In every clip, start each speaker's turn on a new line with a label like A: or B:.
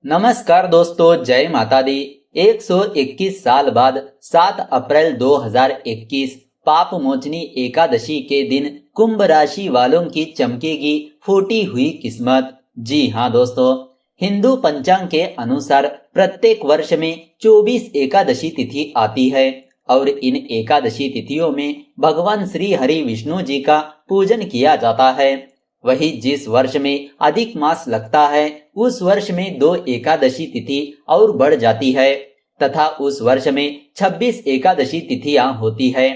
A: नमस्कार दोस्तों, जय माता दी। 121 साल बाद 7 अप्रैल 2021 पाप मोचनी एकादशी के दिन कुंभ राशि वालों की चमकेगी फूटी हुई किस्मत। जी हाँ दोस्तों, हिंदू पंचांग के अनुसार प्रत्येक वर्ष में 24 एकादशी तिथि आती है और इन एकादशी तिथियों में भगवान श्री हरि विष्णु जी का पूजन किया जाता है। वही जिस वर्ष में अधिक मास लगता है उस वर्ष में 2 एकादशी तिथि और बढ़ जाती है तथा उस वर्ष में 26 एकादशी तिथियां होती है।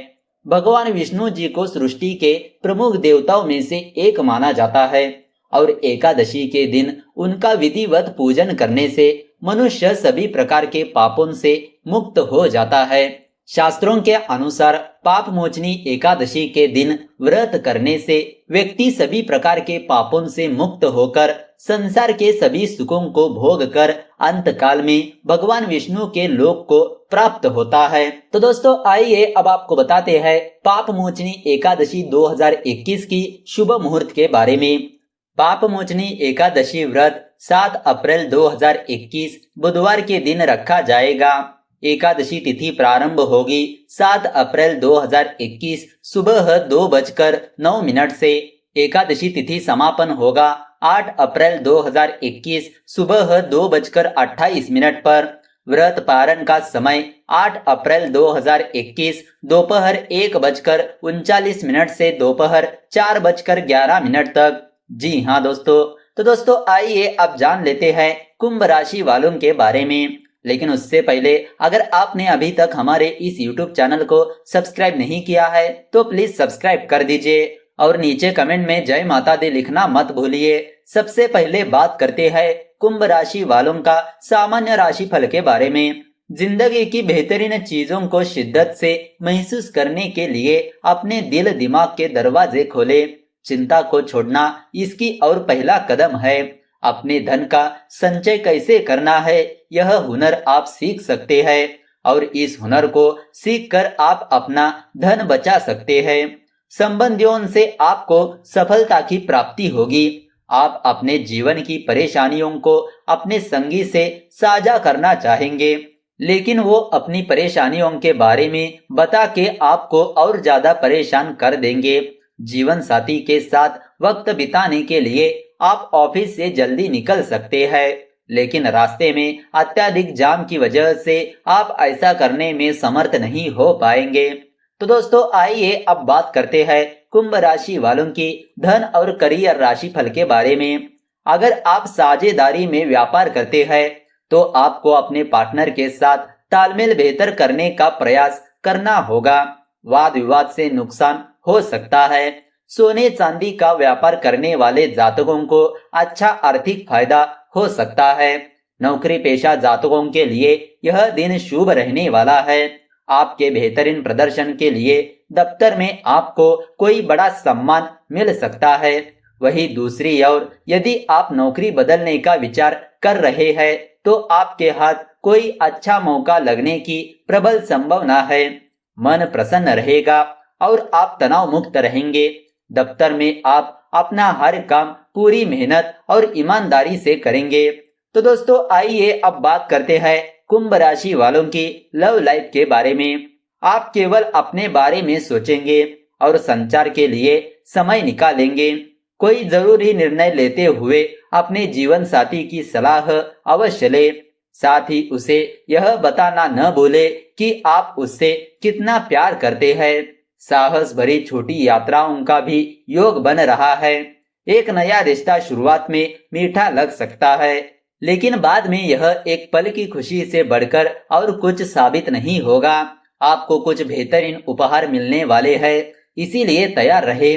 A: भगवान विष्णु जी को सृष्टि के प्रमुख देवताओं में से एक माना जाता है और एकादशी के दिन उनका विधिवत पूजन करने से मनुष्य सभी प्रकार के पापों से मुक्त हो जाता है। शास्त्रों के अनुसार पाप मोचनी एकादशी के दिन व्रत करने से व्यक्ति सभी प्रकार के पापों से मुक्त होकर संसार के सभी सुखों को भोग कर अंत काल में भगवान विष्णु के लोक को प्राप्त होता है। तो दोस्तों आइए अब आपको बताते हैं पाप मोचनी एकादशी 2021 की शुभ मुहूर्त के बारे में। पाप मोचनी एकादशी व्रत 7 अप्रैल 2021 बुधवार के दिन रखा जाएगा। एकादशी तिथि प्रारंभ होगी 7 अप्रैल 2021 सुबह 2:09 से। एकादशी तिथि समापन होगा 8 अप्रैल 2021 सुबह 2:28 पर। व्रत पारण का समय 8 अप्रैल 2021 दोपहर 1:39 से दोपहर 4:11 तक। जी हाँ दोस्तों, तो दोस्तों आइए अब जान लेते हैं कुंभ राशि वालों के बारे में। लेकिन उससे पहले अगर आपने अभी तक हमारे इस YouTube चैनल को सब्सक्राइब नहीं किया है तो प्लीज सब्सक्राइब कर दीजिए और नीचे कमेंट में जय माता दी लिखना मत भूलिए। सबसे पहले बात करते हैं कुंभ राशि वालों का सामान्य राशि फल के बारे में। जिंदगी की बेहतरीन चीजों को शिद्दत से महसूस करने के लिए अपने दिल दिमाग के दरवाजे खोले। चिंता को छोड़ना इसकी और पहला कदम है। अपने धन का संचय कैसे करना है यह हुनर आप सीख सकते हैं और इस हुनर को सीखकर आप अपना धन बचा सकते हैं। संबंधियों से आपको सफलता की प्राप्ति होगी। आप अपने जीवन की परेशानियों को अपने संगी से साझा करना चाहेंगे, लेकिन वो अपनी परेशानियों के बारे में बता के आपको और ज्यादा परेशान कर देंगे। जीवन साथी के साथ वक्त बिताने के लिए आप ऑफिस से जल्दी निकल सकते हैं, लेकिन रास्ते में अत्यधिक जाम की वजह से आप ऐसा करने में समर्थ नहीं हो पाएंगे। तो दोस्तों आइए अब बात करते हैं कुंभ राशि वालों की धन और करियर राशि फल के बारे में। अगर आप साझेदारी में व्यापार करते हैं तो आपको अपने पार्टनर के साथ तालमेल बेहतर करने का प्रयास करना होगा। वाद विवाद से नुकसान हो सकता है। सोने चांदी का व्यापार करने वाले जातकों को अच्छा आर्थिक फायदा हो सकता है। नौकरी पेशा जातकों के लिए यह दिन शुभ रहने वाला है। आपके बेहतरीन प्रदर्शन के लिए दफ्तर में आपको कोई बड़ा सम्मान मिल सकता है। वही दूसरी ओर यदि आप नौकरी बदलने का विचार कर रहे हैं तो आपके हाथ कोई अच्छा मौका लगने की प्रबल संभावना है। मन प्रसन्न रहेगा और आप तनाव मुक्त रहेंगे। दफ्तर में आप अपना हर काम पूरी मेहनत और ईमानदारी से करेंगे। तो दोस्तों आइए अब बात करते हैं कुंभ राशि वालों की लव लाइफ के बारे में। आप केवल अपने बारे में सोचेंगे और संचार के लिए समय निकालेंगे। कोई जरूरी निर्णय लेते हुए अपने जीवन साथी की सलाह अवश्य ले। साथ ही उसे यह बताना न भूले कि आप उससे कितना प्यार करते हैं। साहस भरी छोटी यात्राओं का भी योग बन रहा है। एक नया रिश्ता शुरुआत में मीठा लग सकता है, लेकिन बाद में यह एक पल की खुशी से बढ़कर और कुछ साबित नहीं होगा। आपको कुछ बेहतरीन उपहार मिलने वाले हैं, इसीलिए तैयार रहे।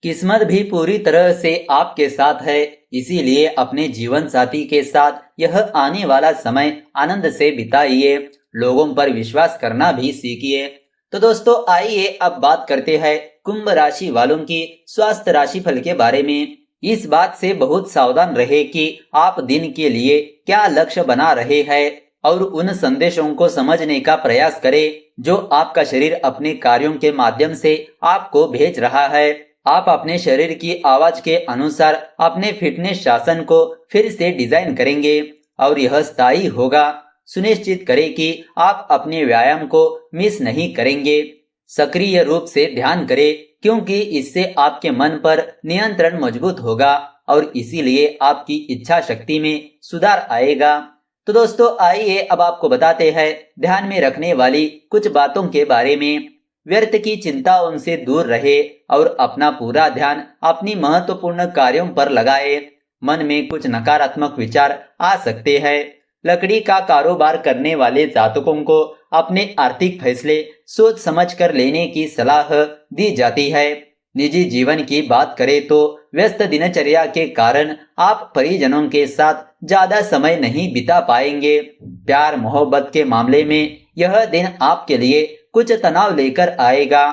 A: किस्मत भी पूरी तरह से आपके साथ है, इसीलिए अपने जीवन साथी के साथ यह आने वाला समय आनंद से बिताइए। लोगों पर विश्वास करना भी सीखिए। तो दोस्तों आइए अब बात करते हैं कुंभ राशि वालों की स्वास्थ्य राशि फल के बारे में। इस बात से बहुत सावधान रहे कि आप दिन के लिए क्या लक्ष्य बना रहे हैं और उन संदेशों को समझने का प्रयास करें जो आपका शरीर अपने कार्यों के माध्यम से आपको भेज रहा है। आप अपने शरीर की आवाज के अनुसार अपने फिटनेस शासन को फिर से डिजाइन करेंगे। और यह स्थायी होगा। सुनिश्चित करें कि आप अपने व्यायाम को मिस नहीं करेंगे। सक्रिय रूप से ध्यान करें, क्योंकि इससे आपके मन पर नियंत्रण मजबूत होगा और इसीलिए आपकी इच्छा शक्ति में सुधार आएगा। तो दोस्तों, आइए अब आपको बताते हैं ध्यान में रखने वाली कुछ बातों के बारे में। व्यर्थ की चिंताओं से दूर रहे और अपना पूरा ध्यान अपनी महत्वपूर्ण कार्यों पर लगाए। मन में कुछ नकारात्मक विचार आ सकते हैं। लकड़ी का कारोबार करने वाले जातकों को अपने आर्थिक फैसले सोच समझ कर लेने की सलाह दी जाती है। निजी जीवन की बात करें तो व्यस्त दिनचर्या के कारण आप परिजनों के साथ ज्यादा समय नहीं बिता पाएंगे। प्यार मोहब्बत के मामले में यह दिन आपके लिए कुछ तनाव लेकर आएगा।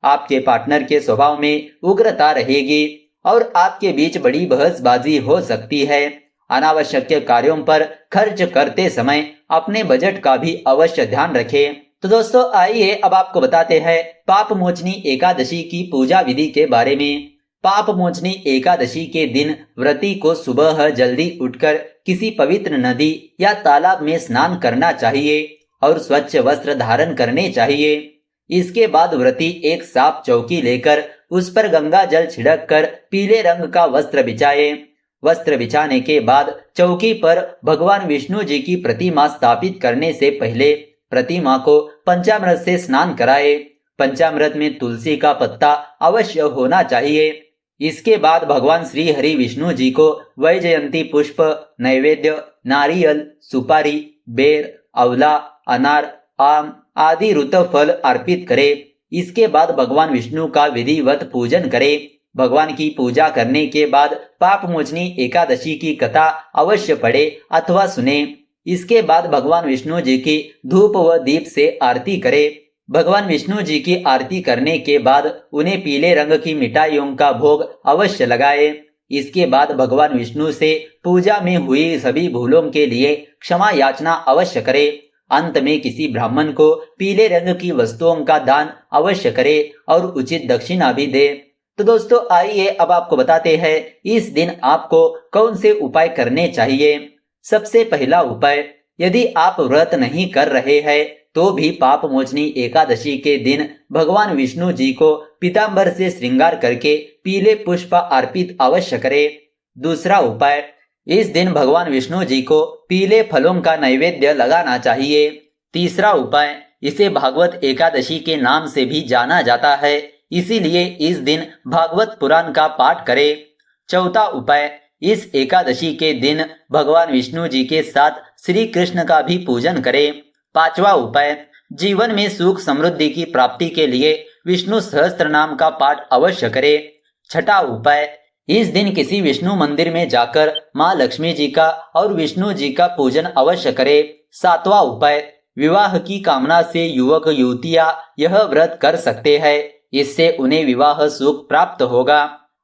A: आपके पार्टनर के स्वभाव में उग्रता रहेगी और आपके बीच बड़ी बहसबाजी हो सकती है। अनावश्यक कार्यों पर खर्च करते समय अपने बजट का भी अवश्य ध्यान रखें। तो दोस्तों, आइए अब आपको बताते हैं पाप मोचनी एकादशी की पूजा विधि के बारे में। पाप मोचनी एकादशी के दिन व्रती को सुबह जल्दी उठकर किसी पवित्र नदी या तालाब में स्नान करना चाहिए और स्वच्छ वस्त्र धारण करने चाहिए। इसके बाद व्रती एक साफ चौकी लेकर उस पर गंगा जल छिड़क कर पीले रंग का वस्त्र बिछाए। वस्त्र बिछाने के बाद चौकी पर भगवान विष्णु जी की प्रतिमा स्थापित करने से पहले प्रतिमा को पंचामृत से स्नान कराए। पंचामृत में तुलसी का पत्ता अवश्य होना चाहिए। इसके बाद भगवान श्री हरि विष्णु जी को वैजयंती पुष्प, नैवेद्य, नारियल, सुपारी, बेर, आंवला, अनार, आम आदि ऋत फल अर्पित करे। इसके बाद भगवान विष्णु का विधिवत पूजन करे। भगवान की पूजा करने के बाद पाप मोचनी एकादशी की कथा अवश्य पढ़े अथवा सुने। इसके बाद भगवान विष्णु जी की धूप व दीप से आरती करे। भगवान विष्णु जी की आरती करने के बाद उन्हें पीले रंग की मिठाइयों का भोग अवश्य लगाए। इसके बाद भगवान विष्णु से पूजा में हुई सभी भूलों के लिए क्षमा याचना अवश्य करे। अंत में किसी ब्राह्मण को पीले रंग की वस्तुओं का दान अवश्य करे और उचित दक्षिणा भी दे। तो दोस्तों, आइए अब आपको बताते हैं इस दिन आपको कौन से उपाय करने चाहिए। सबसे पहला उपाय, यदि आप व्रत नहीं कर रहे हैं तो भी पाप मोचनी एकादशी के दिन भगवान विष्णु जी को पीतांबर से श्रृंगार करके पीले पुष्प अर्पित अवश्य करें। दूसरा उपाय, इस दिन भगवान विष्णु जी को पीले फलों का नैवेद्य लगाना चाहिए। तीसरा उपाय, इसे भागवत एकादशी के नाम से भी जाना जाता है, इसीलिए इस दिन भागवत पुराण का पाठ करें। चौथा उपाय, इस एकादशी के दिन भगवान विष्णु जी के साथ श्री कृष्ण का भी पूजन करें। पांचवा उपाय, जीवन में सुख समृद्धि की प्राप्ति के लिए विष्णु सहस्त्र नाम का पाठ अवश्य करें। छठा उपाय, इस दिन किसी विष्णु मंदिर में जाकर माँ लक्ष्मी जी का और विष्णु जी का पूजन अवश्य करें। सातवां उपाय, विवाह की कामना से युवक युवतियां यह व्रत कर सकते हैं, इससे उन्हें विवाह सुख प्राप्त होगा।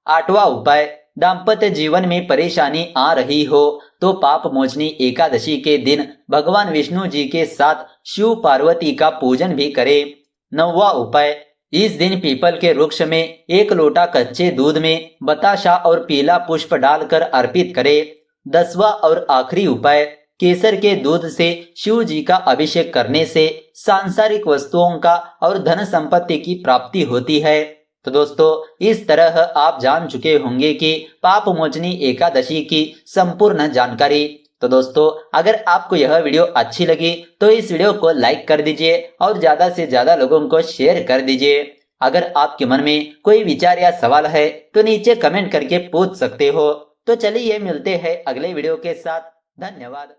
A: आठवां उपाय, दाम्पत्य जीवन में परेशानी आ रही हो तो पाप मोचनी एकादशी के दिन भगवान विष्णु जी के साथ शिव पार्वती का पूजन भी करें। नौवां उपाय, इस दिन पीपल के वृक्ष में एक लोटा कच्चे दूध में बताशा और पीला पुष्प डालकर अर्पित करें। 10वां और आखिरी उपाय, केसर के दूध से शिव जी का अभिषेक करने से सांसारिक वस्तुओं का और धन संपत्ति की प्राप्ति होती है। तो दोस्तों, इस तरह आप जान चुके होंगे कि पाप मोचनी एकादशी की संपूर्ण जानकारी। तो दोस्तों, अगर आपको यह वीडियो अच्छी लगी तो इस वीडियो को लाइक कर दीजिए और ज्यादा से ज्यादा लोगों को शेयर कर दीजिए। अगर आपके मन में कोई विचार या सवाल है तो नीचे कमेंट करके पूछ सकते हो। तो चलिए मिलते हैं अगले वीडियो के साथ। धन्यवाद।